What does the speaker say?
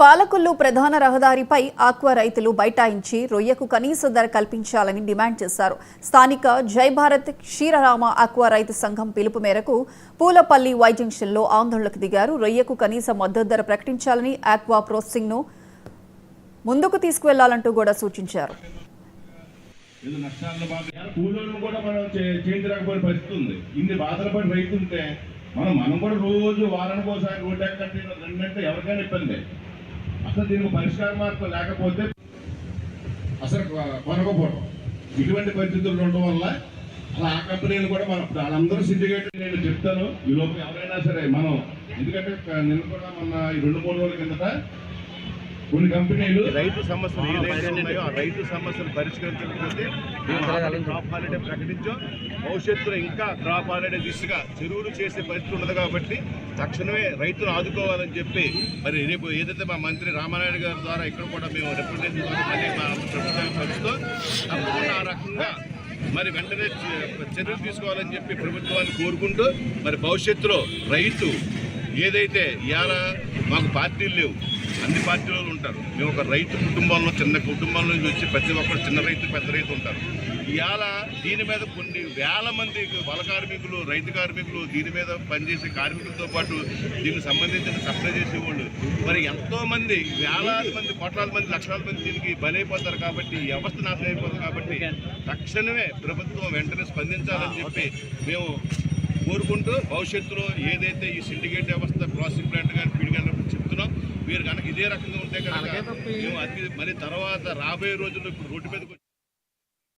పాలకొల్లు ప్రధాన రహదారిపై ఆక్వా రైతులు బైఠాయించి రొయ్యకు కనీస ధర కల్పించాలని డిమాండ్ చేశారు. స్థానిక జై భారత్ క్షీరరామ ఆక్వా రైతు సంఘం పిలుపు మేరకు పూలపల్లి వై జంక్షన్లో ఆందోళనకు దిగారు. రొయ్యకు కనీస మద్దతు ధర ప్రకటించాలని ఆక్వా ప్రాసెసింగ్ ను ముందుకు తీసుకువెళ్లాలంటూ కూడా సూచించారు. మనం కూడా రోజు వారానికి ఒకసారి రోడ్డు ఎక్కంటే రెండంటే ఎవరికైనా ఇబ్బంది. అసలు దీనికి పరిష్కార మార్గం లేకపోతే అసలు కొనకపోవడం ఇటువంటి పరిస్థితులు ఉండడం వల్ల అలా ఆ కంపెనీలు కూడా మనం వాళ్ళందరూ సిండికేట్ నేను చెప్తాను. ఈ లోపల ఎవరైనా సరే మనం ఎందుకంటే నిన్న కూడా మొన్న 2-3 రోజుల కిందట కొన్ని కంపెనీలు రైతు సమస్యలు ఏదైతే ఉన్నాయో ఆ రైతు సమస్యలు పరిష్కరించకపోతే క్రాప్ హాలిడే ప్రకటించాం. భవిష్యత్తులో ఇంకా క్రాప్ హాలిడే దిశగా చెరువులు చేసే పరిస్థితి ఉండదు కాబట్టి తక్షణమే రైతులు ఆదుకోవాలని చెప్పి మరి రేపు ఏదైతే మా మంత్రి రామానాయుడు గారి ద్వారా ఇక్కడ కూడా మేము రిప్రజెంటేటివ్ ద్వారా మళ్ళీ మా ప్రభుత్వం కలుస్తూ తప్పకుండా ఆ రకంగా మరి వెంటనే చర్యలు తీసుకోవాలని చెప్పి ప్రభుత్వాన్ని కోరుకుంటూ మరి భవిష్యత్తులో రైతు ఏదైతే ఇవాళ మాకు పార్టీలు లేవు, అన్ని పార్టీలు ఉంటారు. మేము ఒక రైతు కుటుంబంలో చిన్న కుటుంబం నుంచి వచ్చి ప్రతి ఒక్కరు చిన్న రైతు పెద్ద రైతు ఉంటారు. ఇవాళ దీని మీద కొన్ని వేల మంది వల కార్మికులు రైతు కార్మికులు దీని మీద పనిచేసే కార్మికులతో పాటు దీనికి సంబంధించిన సప్లై చేసేవాళ్ళు మరి ఎంతోమంది వేలాది మంది కోట్లాది మంది లక్షలాది మంది దీనికి బలైపోతారు. కాబట్టి ఈ వ్యవస్థ నాశనం అయిపోతుంది. కాబట్టి తక్షణమే ప్రభుత్వం వెంటనే స్పందించాలని చెప్పి మేము కోరుకుంటూ భవిష్యత్తులో ఏదైతే ఈ సిండికేట్ వ్యవస్థ ప్రాసెసింగ్ ప్లాంట్ కానీ ఫీడ్ కానీ చెప్తున్నాం మీరు కనుక ఇదే రకంగా ఉంటే కనుక మేము మరి తర్వాత రాబోయే రోజుల్లో ఇప్పుడు రోడ్డు మీదకి